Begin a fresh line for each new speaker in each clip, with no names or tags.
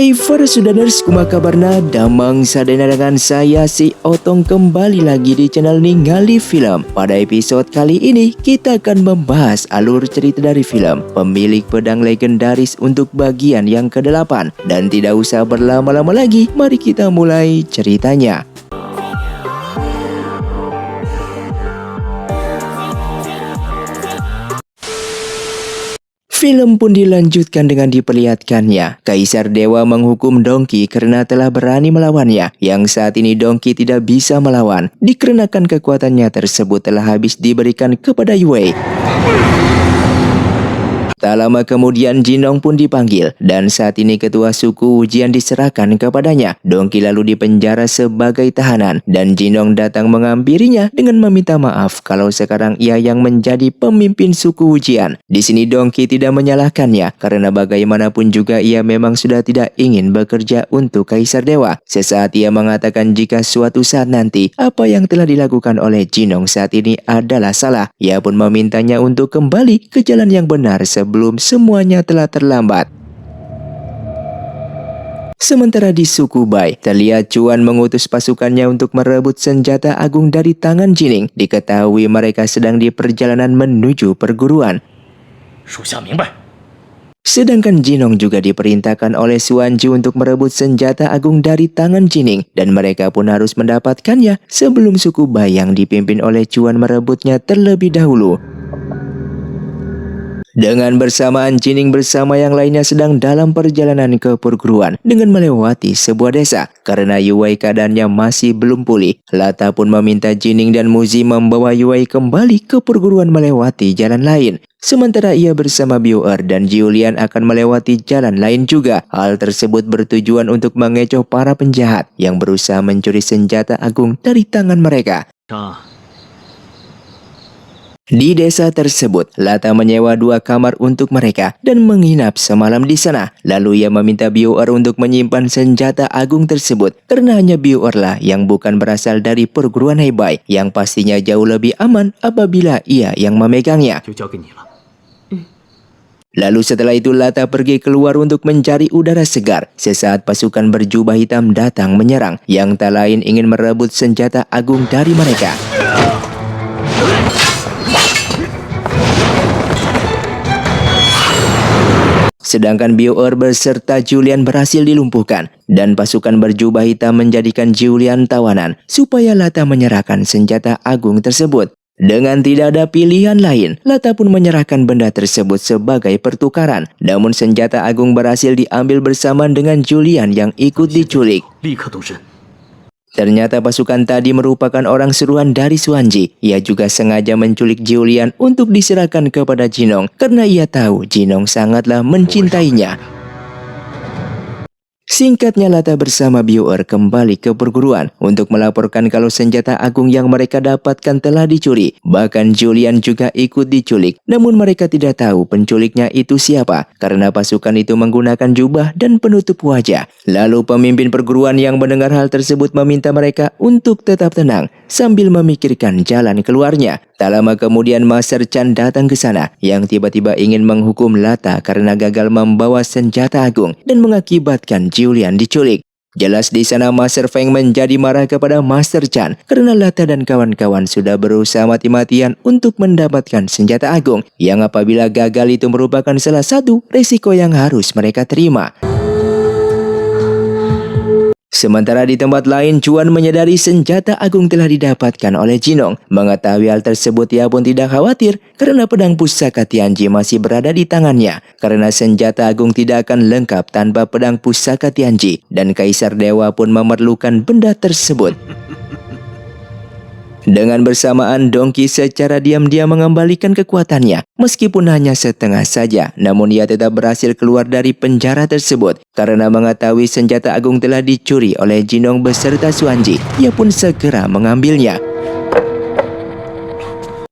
Hey para sudaners, kumaha kabarna? Damang sadana dengan saya si Otong kembali lagi di channel Ningali Film. Pada episode kali ini kita akan membahas alur cerita dari film Pemilik Pedang Legendaris untuk bagian yang ke-8. Dan tidak usah berlama-lama lagi, mari kita mulai ceritanya. Film pun dilanjutkan dengan diperlihatkannya Kaisar Dewa menghukum Donkey karena telah berani melawannya, yang saat ini Donkey tidak bisa melawan dikarenakan kekuatannya tersebut telah habis diberikan kepada Yue. Tak lama kemudian Jinong pun dipanggil dan saat ini ketua suku ujian diserahkan kepadanya. Donkey lalu dipenjara sebagai tahanan dan Jinong datang menghampirinya dengan meminta maaf kalau sekarang ia yang menjadi pemimpin suku ujian. Di sini Donkey tidak menyalahkannya karena bagaimanapun juga ia memang sudah tidak ingin bekerja untuk Kaisar Dewa. Sesaat ia mengatakan jika suatu saat nanti apa yang telah dilakukan oleh Jinong saat ini adalah salah. Ia pun memintanya untuk kembali ke jalan yang benar sebelum semuanya telah terlambat. Sementara di suku Bai, terlihat Chuan mengutus pasukannya untuk merebut senjata agung dari tangan Jining. Diketahui mereka sedang di perjalanan menuju perguruan. Sedangkan Jinong juga diperintahkan oleh Xuanju untuk merebut senjata agung dari tangan Jining dan mereka pun harus mendapatkannya sebelum suku Bai yang dipimpin oleh Chuan merebutnya terlebih dahulu. Dengan bersamaan Jining bersama yang lainnya sedang dalam perjalanan ke perguruan dengan melewati sebuah desa. Karena Yue keadaannya masih belum pulih, Lata pun meminta Jining dan Muzi membawa Yue kembali ke perguruan melewati jalan lain. Sementara ia bersama Bioer dan Julian akan melewati jalan lain juga. Hal tersebut bertujuan untuk mengecoh para penjahat yang berusaha mencuri senjata agung dari tangan mereka. Di desa tersebut, Lata menyewa 2 kamar untuk mereka dan menginap semalam di sana. Lalu ia meminta Bioer untuk menyimpan senjata agung tersebut karena hanya Bioer lah yang bukan berasal dari perguruan Heibai, yang pastinya jauh lebih aman apabila ia yang memegangnya. Lalu setelah itu Lata pergi keluar untuk mencari udara segar. Sesaat pasukan berjubah hitam datang menyerang, yang tak lain ingin merebut senjata agung dari mereka. Sedangkan Bioer beserta Julian berhasil dilumpuhkan dan pasukan berjubah hitam menjadikan Julian tawanan supaya Lata menyerahkan senjata agung tersebut. Dengan tidak ada pilihan lain, Lata pun menyerahkan benda tersebut sebagai pertukaran. Namun senjata agung berhasil diambil bersamaan dengan Julian yang ikut diculik. Ternyata pasukan tadi merupakan orang suruhan dari Xuanji. Ia juga sengaja menculik Julian untuk diserahkan kepada Jinong karena ia tahu Jinong sangatlah mencintainya. Singkatnya Lata bersama Bioer kembali ke perguruan untuk melaporkan kalau senjata agung yang mereka dapatkan telah dicuri. Bahkan Julian juga ikut diculik. Namun mereka tidak tahu penculiknya itu siapa karena pasukan itu menggunakan jubah dan penutup wajah. Lalu pemimpin perguruan yang mendengar hal tersebut meminta mereka untuk tetap tenang sambil memikirkan jalan keluarnya. Tak lama kemudian Master Chan datang ke sana yang tiba-tiba ingin menghukum Lata karena gagal membawa senjata agung dan mengakibatkan Julian diculik. Jelas di sana Master Feng menjadi marah kepada Master Chan karena Lata dan kawan-kawan sudah berusaha mati-matian untuk mendapatkan senjata agung yang apabila gagal itu merupakan salah satu resiko yang harus mereka terima. Sementara di tempat lain, Chuan menyadari senjata agung telah didapatkan oleh Jinong. Mengetahui hal tersebut, ia pun tidak khawatir karena pedang pusaka Tianji masih berada di tangannya. Karena senjata agung tidak akan lengkap tanpa pedang pusaka Tianji, dan Kaisar Dewa pun memerlukan benda tersebut. Dengan bersamaan, Donkey secara diam-diam mengembalikan kekuatannya. Meskipun hanya setengah saja, namun ia tetap berhasil keluar dari penjara tersebut. Karena mengetahui senjata agung telah dicuri oleh Jinong beserta Xuanji, ia pun segera mengambilnya.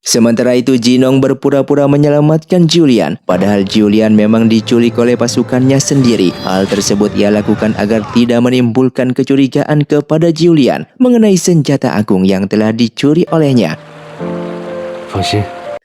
Sementara itu Jinong berpura-pura menyelamatkan Julian, padahal Julian memang diculik oleh pasukannya sendiri. Hal tersebut ia lakukan agar tidak menimbulkan kecurigaan kepada Julian mengenai senjata agung yang telah dicuri olehnya.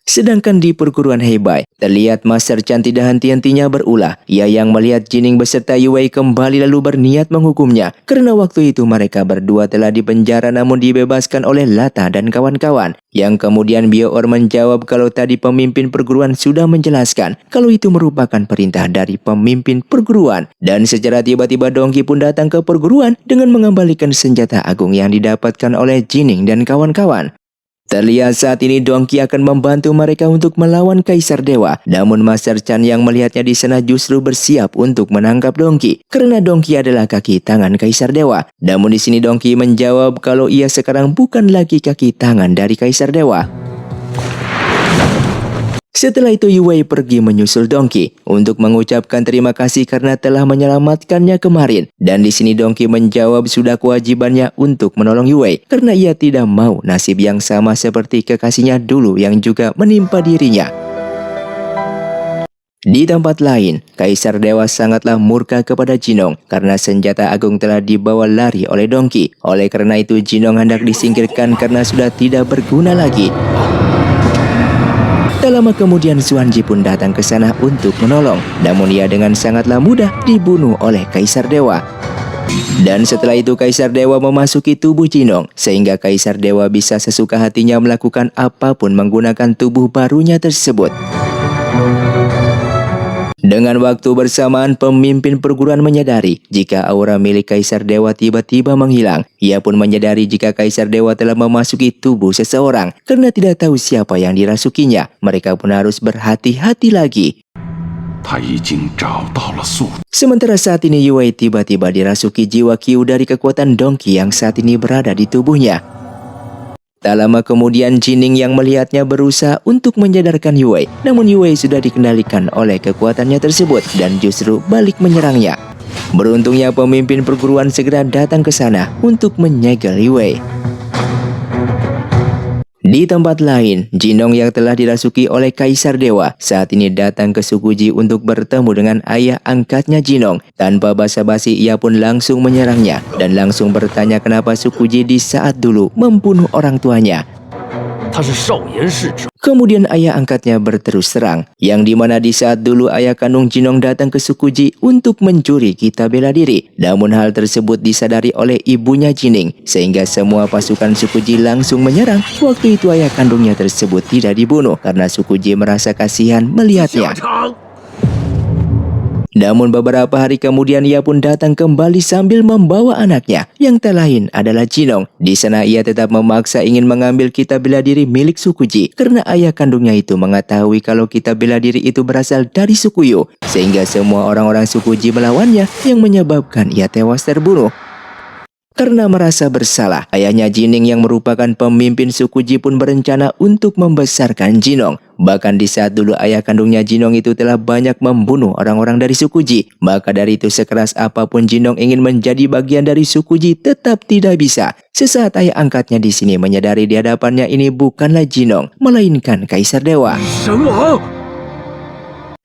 Sedangkan di perguruan Heibai, terlihat Master Chan tidak henti-hentinya berulah. Ia yang melihat Jining beserta Yue kembali lalu berniat menghukumnya. Karena waktu itu mereka berdua telah dipenjara namun dibebaskan oleh Lata dan kawan-kawan. Yang kemudian Bioer menjawab kalau tadi pemimpin perguruan sudah menjelaskan kalau itu merupakan perintah dari pemimpin perguruan. Dan secara tiba-tiba Dongki pun datang ke perguruan dengan mengembalikan senjata agung yang didapatkan oleh Jining dan kawan-kawan. Terlihat saat ini Dongki akan membantu mereka untuk melawan Kaisar Dewa. Namun Master Chan yang melihatnya di sana justru bersiap untuk menangkap Dongki. Karena Dongki adalah kaki tangan Kaisar Dewa. Namun di sini Dongki menjawab kalau ia sekarang bukan lagi kaki tangan dari Kaisar Dewa. Setelah itu Yue pergi menyusul Dongki untuk mengucapkan terima kasih karena telah menyelamatkannya kemarin. Dan di sini Dongki menjawab sudah kewajibannya untuk menolong Yue karena ia tidak mau nasib yang sama seperti kekasihnya dulu yang juga menimpa dirinya. Di tempat lain, Kaisar Dewa sangatlah murka kepada Jinong karena senjata agung telah dibawa lari oleh Dongki. Oleh karena itu Jinong hendak disingkirkan karena sudah tidak berguna lagi. Tak lama kemudian Xuanji pun datang ke sana untuk menolong. Namun ia dengan sangatlah mudah dibunuh oleh Kaisar Dewa. Dan setelah itu Kaisar Dewa memasuki tubuh Jinong. Sehingga Kaisar Dewa bisa sesuka hatinya melakukan apapun menggunakan tubuh barunya tersebut. Dengan waktu bersamaan, pemimpin perguruan menyadari jika aura milik Kaisar Dewa tiba-tiba menghilang. Ia pun menyadari jika Kaisar Dewa telah memasuki tubuh seseorang. Karena tidak tahu siapa yang dirasukinya, mereka pun harus berhati-hati lagi. Sementara saat ini Yue tiba-tiba dirasuki jiwa Qiu dari kekuatan Dongki yang saat ini berada di tubuhnya. Tak lama kemudian Jining yang melihatnya berusaha untuk menyadarkan Yue. Namun Yue sudah dikendalikan oleh kekuatannya tersebut dan justru balik menyerangnya. Beruntungnya pemimpin perguruan segera datang ke sana untuk menyegel Yue. Di tempat lain, Jinong yang telah dirasuki oleh Kaisar Dewa saat ini datang ke Sukuji untuk bertemu dengan ayah angkatnya Jinong. Tanpa basa-basi ia pun langsung menyerangnya dan langsung bertanya kenapa Sukuji di saat dulu membunuh orang tuanya. Kemudian ayah angkatnya berterus terang, yang dimana di saat dulu ayah kandung Jinong datang ke Sukuji untuk mencuri kitab bela diri. Namun hal tersebut disadari oleh ibunya Jining, sehingga semua pasukan Sukuji langsung menyerang. Waktu itu ayah kandungnya tersebut tidak dibunuh karena Sukuji merasa kasihan melihatnya. Namun beberapa hari kemudian ia pun datang kembali sambil membawa anaknya yang tak lain adalah Jinong. Di sana ia tetap memaksa ingin mengambil kitab bela diri milik Sukuji karena ayah kandungnya itu mengetahui kalau kitab bela diri itu berasal dari Sukuyo, sehingga semua orang-orang Sukuji melawannya yang menyebabkan ia tewas terbunuh. Karena merasa bersalah, ayahnya Jining yang merupakan pemimpin Sukuji pun berencana untuk membesarkan Jinong. Bahkan di saat dulu ayah kandungnya Jinong itu telah banyak membunuh orang-orang dari Sukuji. Maka dari itu sekeras apapun Jinong ingin menjadi bagian dari Sukuji tetap tidak bisa. Sesaat ayah angkatnya di sini menyadari di hadapannya ini bukanlah Jinong, melainkan Kaisar Dewa.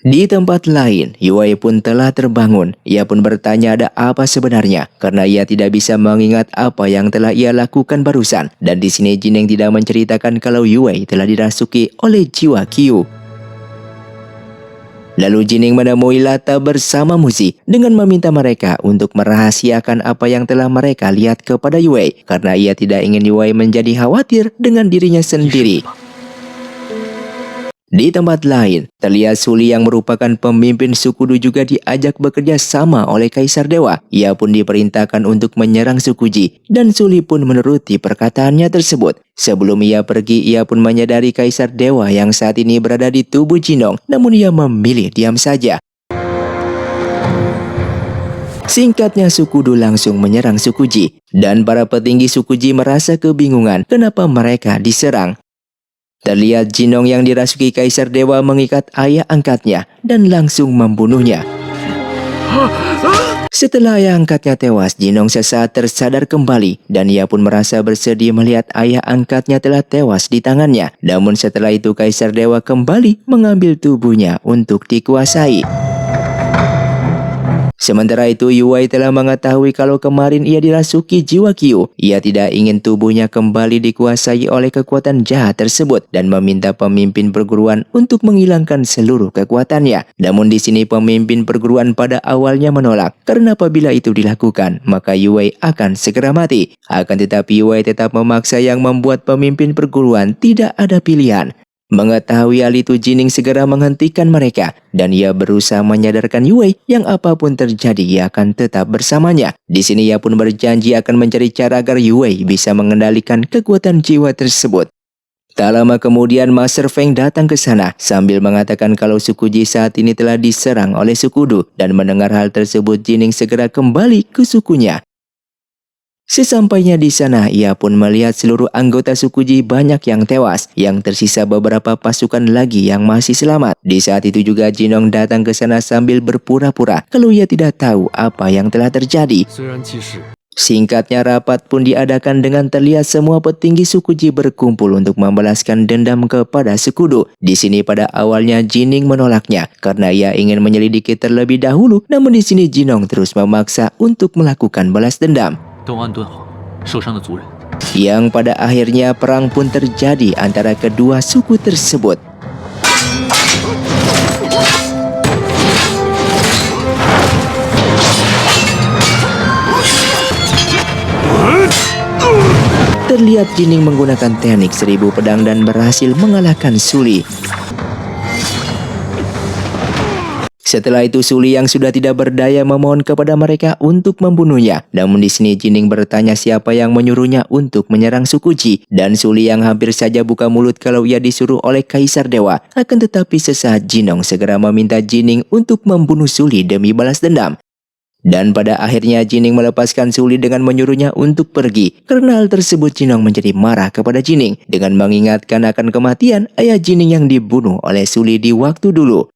Di tempat lain, Yue pun telah terbangun. Ia pun bertanya ada apa sebenarnya, karena ia tidak bisa mengingat apa yang telah ia lakukan barusan. Dan di sini Jining tidak menceritakan kalau Yue telah dirasuki oleh jiwa Qiu. Lalu Jining menemui Lata bersama Muzi dengan meminta mereka untuk merahasiakan apa yang telah mereka lihat kepada Yue, karena ia tidak ingin Yue menjadi khawatir dengan dirinya sendiri. Di tempat lain, terlihat Suli yang merupakan pemimpin suku Du juga diajak bekerja sama oleh Kaisar Dewa. Ia pun diperintahkan untuk menyerang Sukuji, dan Suli pun menuruti perkataannya tersebut. Sebelum ia pergi, ia pun menyadari Kaisar Dewa yang saat ini berada di tubuh Jinong, namun ia memilih diam saja. Singkatnya suku Du langsung menyerang Sukuji, dan para petinggi Sukuji merasa kebingungan kenapa mereka diserang. Terlihat Jinong yang dirasuki Kaisar Dewa mengikat ayah angkatnya dan langsung membunuhnya. Setelah ayah angkatnya tewas, Jinong sesaat tersadar kembali dan ia pun merasa bersedih melihat ayah angkatnya telah tewas di tangannya. Namun setelah itu Kaisar Dewa kembali mengambil tubuhnya untuk dikuasai. Sementara itu, Yuwei telah mengetahui kalau kemarin ia dirasuki jiwa Qiu. Ia tidak ingin tubuhnya kembali dikuasai oleh kekuatan jahat tersebut dan meminta pemimpin perguruan untuk menghilangkan seluruh kekuatannya. Namun di sini pemimpin perguruan pada awalnya menolak karena apabila itu dilakukan, maka Yuwei akan segera mati. Akan tetapi Yuwei tetap memaksa yang membuat pemimpin perguruan tidak ada pilihan. Mengetahui hal itu, Jining segera menghentikan mereka dan ia berusaha menyadarkan Yuwei yang apapun terjadi ia akan tetap bersamanya. Di sini ia pun berjanji akan mencari cara agar Yuwei bisa mengendalikan kekuatan jiwa tersebut. Tak lama kemudian Master Feng datang ke sana sambil mengatakan kalau suku Ji saat ini telah diserang oleh suku Du, dan mendengar hal tersebut Jining segera kembali ke sukunya. Sesampainya di sana, ia pun melihat seluruh anggota suku Ji banyak yang tewas, yang tersisa beberapa pasukan lagi yang masih selamat. Di saat itu juga Jinong datang ke sana sambil berpura-pura kalau ia tidak tahu apa yang telah terjadi. Singkatnya, rapat pun diadakan dengan terlihat semua petinggi suku Ji berkumpul untuk membalaskan dendam kepada suku Du. Di sini pada awalnya Jining menolaknya karena ia ingin menyelidiki terlebih dahulu, namun di sini Jinong terus memaksa untuk melakukan balas dendam. Yang pada akhirnya perang pun terjadi antara kedua suku tersebut. Terlihat Jining menggunakan teknik 1000 pedang dan berhasil mengalahkan Suli. Setelah itu Suli yang sudah tidak berdaya memohon kepada mereka untuk membunuhnya. Namun di sini Jining bertanya siapa yang menyuruhnya untuk menyerang suku Ji, dan Suli yang hampir saja buka mulut kalau ia disuruh oleh Kaisar Dewa. Akan tetapi sesaat Jinong segera meminta Jining untuk membunuh Suli demi balas dendam. Dan pada akhirnya Jining melepaskan Suli dengan menyuruhnya untuk pergi. Karena hal tersebut Jinong menjadi marah kepada Jining dengan mengingatkan akan kematian ayah Jining yang dibunuh oleh Suli di waktu dulu.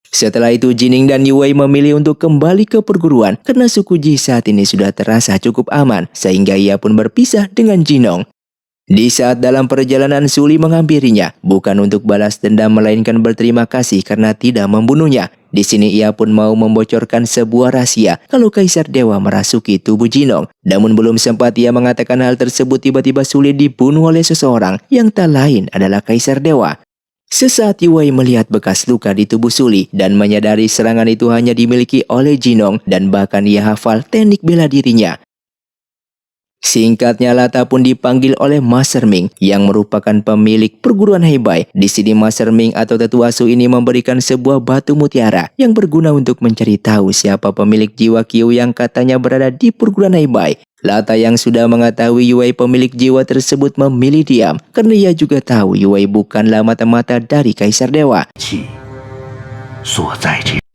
Setelah itu Jining dan Yuwei memilih untuk kembali ke perguruan karena suku Ji saat ini sudah terasa cukup aman, sehingga ia pun berpisah dengan Jinong. Di saat dalam perjalanan Suli menghampirinya, bukan untuk balas dendam melainkan berterima kasih karena tidak membunuhnya. Di sini ia pun mau membocorkan sebuah rahasia kalau Kaisar Dewa merasuki tubuh Jinong. Namun belum sempat ia mengatakan hal tersebut, tiba-tiba Suli dibunuh oleh seseorang yang tak lain adalah Kaisar Dewa. Sesaat Yuwei melihat bekas luka di tubuh Suli dan menyadari serangan itu hanya dimiliki oleh Jinong, dan bahkan ia hafal teknik bela dirinya. Singkatnya Lata pun dipanggil oleh Master Ming yang merupakan pemilik perguruan Heibai. Di sini Master Ming atau tetua Su ini memberikan sebuah batu mutiara yang berguna untuk mencari tahu siapa pemilik jiwa Qiu yang katanya berada di perguruan Heibai. Lata yang sudah mengetahui Yuwei pemilik jiwa tersebut memilih diam karena ia juga tahu Yuwei bukanlah mata-mata dari Kaisar Dewa.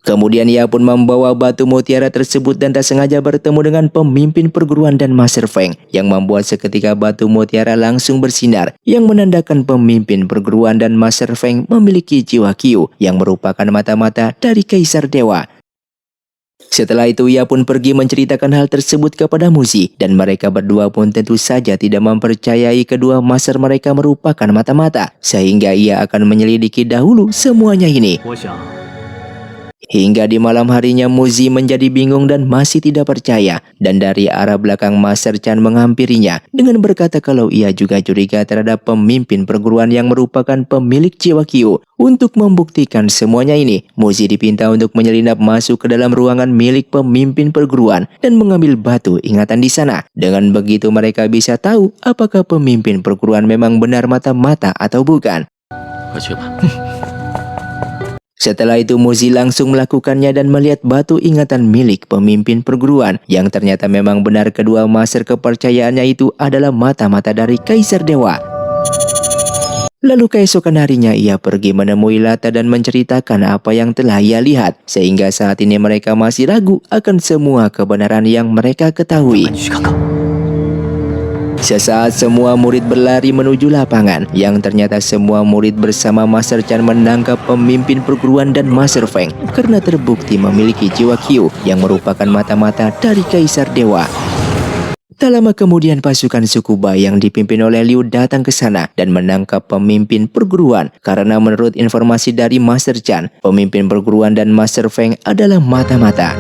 Kemudian ia pun membawa batu mutiara tersebut dan tak sengaja bertemu dengan pemimpin perguruan dan Master Feng yang membuat seketika batu mutiara langsung bersinar yang menandakan pemimpin perguruan dan Master Feng memiliki jiwa Qiu yang merupakan mata-mata dari Kaisar Dewa. Setelah itu ia pun pergi menceritakan hal tersebut kepada Muzi, dan mereka berdua pun tentu saja tidak mempercayai kedua master mereka merupakan mata-mata, sehingga ia akan menyelidiki dahulu semuanya ini. Hingga di malam harinya Muzi menjadi bingung dan masih tidak percaya, dan dari arah belakang Master Chan menghampirinya dengan berkata kalau ia juga curiga terhadap pemimpin perguruan yang merupakan pemilik jiwa Qiu. Untuk membuktikan semuanya ini, Muzi dipinta untuk menyelinap masuk ke dalam ruangan milik pemimpin perguruan dan mengambil batu ingatan di sana. Dengan begitu mereka bisa tahu apakah pemimpin perguruan memang benar mata-mata atau bukan. Setelah itu Muzi langsung melakukannya dan melihat batu ingatan milik pemimpin perguruan yang ternyata memang benar kedua master kepercayaannya itu adalah mata-mata dari Kaisar Dewa. Lalu keesokan harinya ia pergi menemui Lata dan menceritakan apa yang telah ia lihat, sehingga saat ini mereka masih ragu akan semua kebenaran yang mereka ketahui. Sesaat semua murid berlari menuju lapangan, yang ternyata semua murid bersama Master Chan menangkap pemimpin perguruan dan Master Feng karena terbukti memiliki jiwa Qiu yang merupakan mata-mata dari Kaisar Dewa. Tak lama kemudian pasukan suku Bai yang dipimpin oleh Liu datang ke sana dan menangkap pemimpin perguruan karena menurut informasi dari Master Chan, pemimpin perguruan dan Master Feng adalah mata-mata.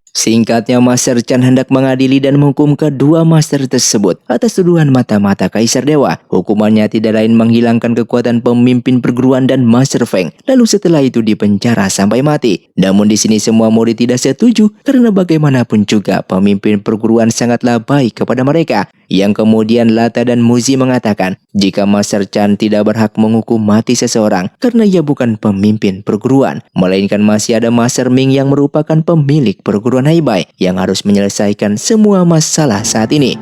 Singkatnya, Master Chan hendak mengadili dan menghukum kedua master tersebut atas tuduhan mata-mata Kaisar Dewa. Hukumannya tidak lain menghilangkan kekuatan pemimpin perguruan dan Master Feng. Lalu setelah itu dipenjara sampai mati. Namun di sini semua murid tidak setuju karena bagaimanapun juga pemimpin perguruan sangatlah baik kepada mereka. Yang kemudian Lata dan Muzi mengatakan jika Master Chan tidak berhak menghukum mati seseorang karena ia bukan pemimpin perguruan, melainkan masih ada Master Ming yang merupakan pemilik perguruan Haibai yang harus menyelesaikan semua masalah saat ini.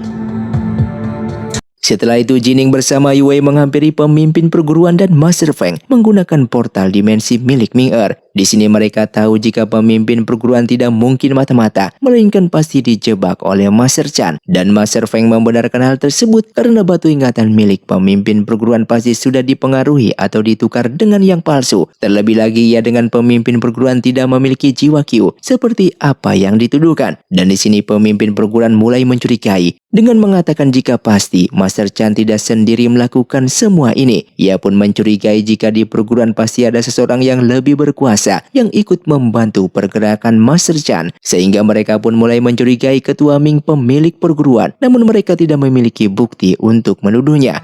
Setelah itu Jining bersama Yue menghampiri pemimpin perguruan dan Master Feng menggunakan portal dimensi milik Ming Er. Di sini mereka tahu jika pemimpin perguruan tidak mungkin mata-mata, melainkan pasti dijebak oleh Master Chan. Dan Master Feng membenarkan hal tersebut karena batu ingatan milik pemimpin perguruan pasti sudah dipengaruhi atau ditukar dengan yang palsu. Terlebih lagi ia dengan pemimpin perguruan tidak memiliki jiwa Q seperti apa yang dituduhkan. Dan di sini pemimpin perguruan mulai mencurigai dengan mengatakan jika pasti Master Chan tidak sendiri melakukan semua ini. Ia pun mencurigai jika di perguruan pasti ada seseorang yang lebih berkuasa yang ikut membantu pergerakan Master Chan, sehingga mereka pun mulai mencurigai ketua Ming pemilik perguruan, namun mereka tidak memiliki bukti untuk menuduhnya.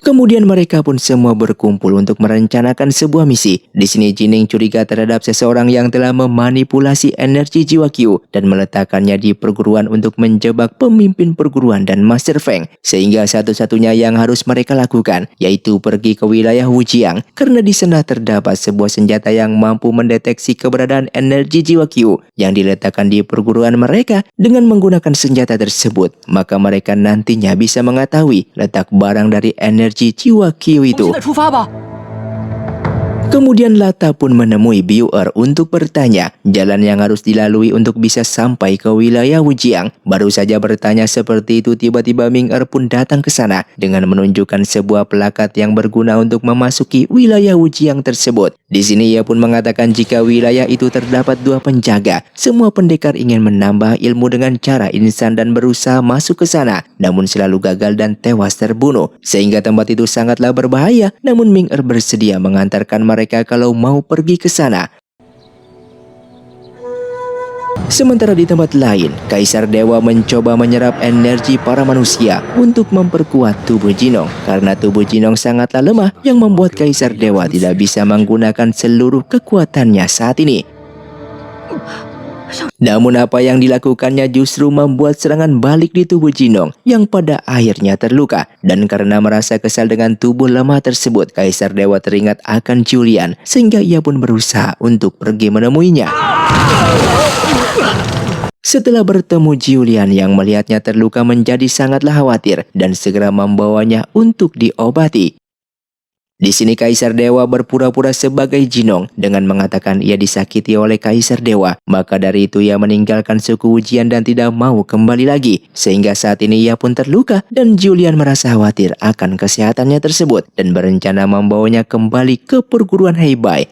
Kemudian mereka pun semua berkumpul untuk merencanakan sebuah misi. Di sini Jining curiga terhadap seseorang yang telah memanipulasi energi jiwa Q dan meletakkannya di perguruan untuk menjebak pemimpin perguruan dan Master Feng. Sehingga satu-satunya yang harus mereka lakukan yaitu pergi ke wilayah Wujiang karena di sana terdapat sebuah senjata yang mampu mendeteksi keberadaan energi jiwa Q yang diletakkan di perguruan mereka. Dengan menggunakan senjata tersebut, maka mereka nantinya bisa mengetahui letak barang dari energi jiwa Q itu. Kemudian Lata pun menemui Biuer untuk bertanya jalan yang harus dilalui untuk bisa sampai ke wilayah Wujiang. Baru saja bertanya seperti itu, tiba-tiba Ming Er pun datang ke sana dengan menunjukkan sebuah plakat yang berguna untuk memasuki wilayah Wujiang tersebut. Di sini ia pun mengatakan jika wilayah itu terdapat 2 penjaga. Semua pendekar ingin menambah ilmu dengan cara instan dan berusaha masuk ke sana, namun selalu gagal dan tewas terbunuh. Sehingga tempat itu sangatlah berbahaya, namun Ming Er bersedia mengantarkan mereka kalau mau pergi ke sana. Sementara di tempat lain, Kaisar Dewa mencoba menyerap energi para manusia untuk memperkuat tubuh Jinong karena tubuh Jinong sangatlah lemah yang membuat Kaisar Dewa tidak bisa menggunakan seluruh kekuatannya saat ini. Namun apa yang dilakukannya justru membuat serangan balik di tubuh Jinong yang pada akhirnya terluka. Dan karena merasa kesal dengan tubuh lemah tersebut, Kaisar Dewa teringat akan Julian sehingga ia pun berusaha untuk pergi menemuinya. Setelah bertemu Julian yang melihatnya terluka menjadi sangatlah khawatir dan segera membawanya untuk diobati. Di sini Kaisar Dewa berpura-pura sebagai Jinong dengan mengatakan ia disakiti oleh Kaisar Dewa. Maka dari itu ia meninggalkan suku Wujian dan tidak mau kembali lagi. Sehingga saat ini ia pun terluka dan Julian merasa khawatir akan kesehatannya tersebut dan berencana membawanya kembali ke perguruan Haibai.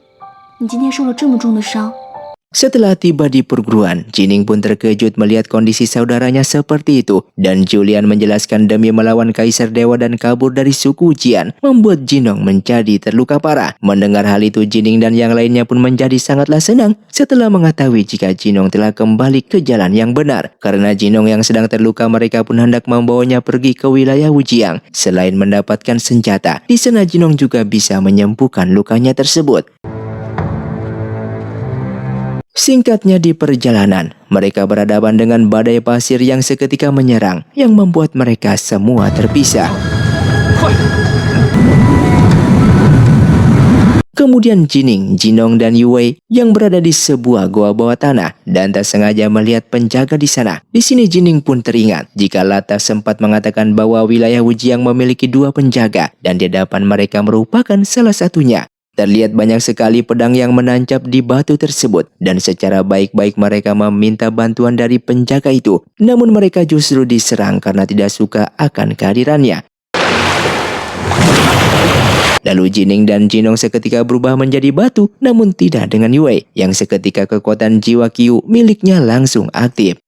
Setelah tiba di perguruan, Jining pun terkejut melihat kondisi saudaranya seperti itu. Dan Julian menjelaskan demi melawan Kaisar Dewa dan kabur dari suku Wujian membuat Jinong menjadi terluka parah. Mendengar hal itu, Jining dan yang lainnya pun menjadi sangatlah senang setelah mengetahui jika Jinong telah kembali ke jalan yang benar. Karena Jinong yang sedang terluka, mereka pun hendak membawanya pergi ke wilayah Wujiang. Selain mendapatkan senjata, di sana Jinong juga bisa menyembuhkan lukanya tersebut. Singkatnya di perjalanan, mereka berhadapan dengan badai pasir yang seketika menyerang yang membuat mereka semua terpisah. Kemudian Jining, Jinong dan Yue yang berada di sebuah goa bawah tanah dan tak sengaja melihat penjaga di sana. Di sini Jining pun teringat jika Lata sempat mengatakan bahwa wilayah Wujiang memiliki 2 penjaga dan di hadapan mereka merupakan salah satunya. Terlihat banyak sekali pedang yang menancap di batu tersebut dan secara baik-baik mereka meminta bantuan dari penjaga itu. Namun mereka justru diserang karena tidak suka akan kehadirannya. Lalu Jining dan Jinong seketika berubah menjadi batu, namun tidak dengan Yue, yang seketika kekuatan jiwa Qiu miliknya langsung aktif.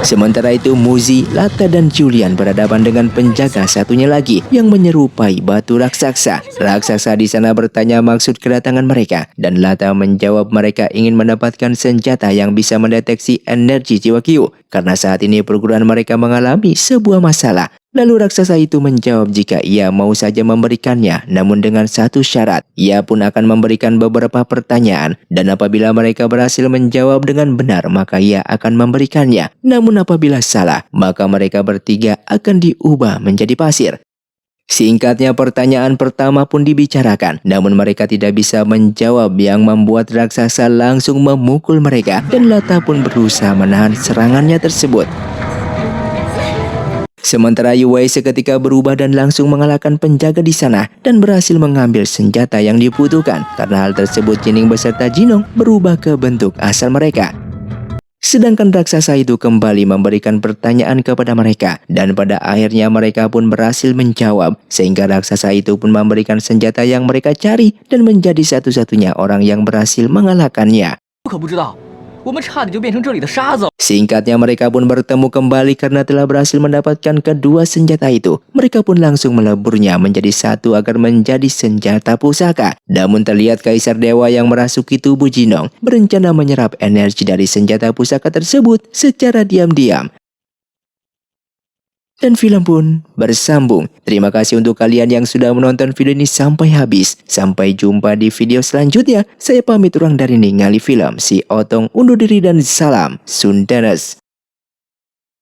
Sementara itu Muzi, Lata dan Julian berhadapan dengan penjaga satunya lagi yang menyerupai batu raksasa. Raksasa di sana bertanya maksud kedatangan mereka dan Lata menjawab mereka ingin mendapatkan senjata yang bisa mendeteksi energi jiwa Qiu karena saat ini perguruan mereka mengalami sebuah masalah. Lalu raksasa itu menjawab jika ia mau saja memberikannya, namun dengan satu syarat. Ia pun akan memberikan beberapa pertanyaan, dan apabila mereka berhasil menjawab dengan benar, maka ia akan memberikannya. Namun apabila salah, maka mereka bertiga akan diubah menjadi pasir. Singkatnya pertanyaan pertama pun dibicarakan, namun mereka tidak bisa menjawab yang membuat raksasa langsung memukul mereka, dan Lata pun berusaha menahan serangannya tersebut. Sementara Yue seketika berubah dan langsung mengalahkan penjaga di sana dan berhasil mengambil senjata yang dibutuhkan. Karena hal tersebut Jining beserta Jinong berubah ke bentuk asal mereka. Sedangkan raksasa itu kembali memberikan pertanyaan kepada mereka dan pada akhirnya mereka pun berhasil menjawab sehingga raksasa itu pun memberikan senjata yang mereka cari dan menjadi satu-satunya orang yang berhasil mengalahkannya. Singkatnya mereka pun bertemu kembali karena telah berhasil mendapatkan kedua senjata itu. Mereka pun langsung meleburnya menjadi satu agar menjadi senjata pusaka. Namun terlihat Kaisar Dewa yang merasuki tubuh Jinong berencana menyerap energi dari senjata pusaka tersebut secara diam-diam. Dan film pun bersambung. Terima kasih untuk kalian yang sudah menonton video ini sampai habis. Sampai jumpa di video selanjutnya. Saya pamit urang dari Ningali Film. Si Otong undur diri dan salam Sundanes.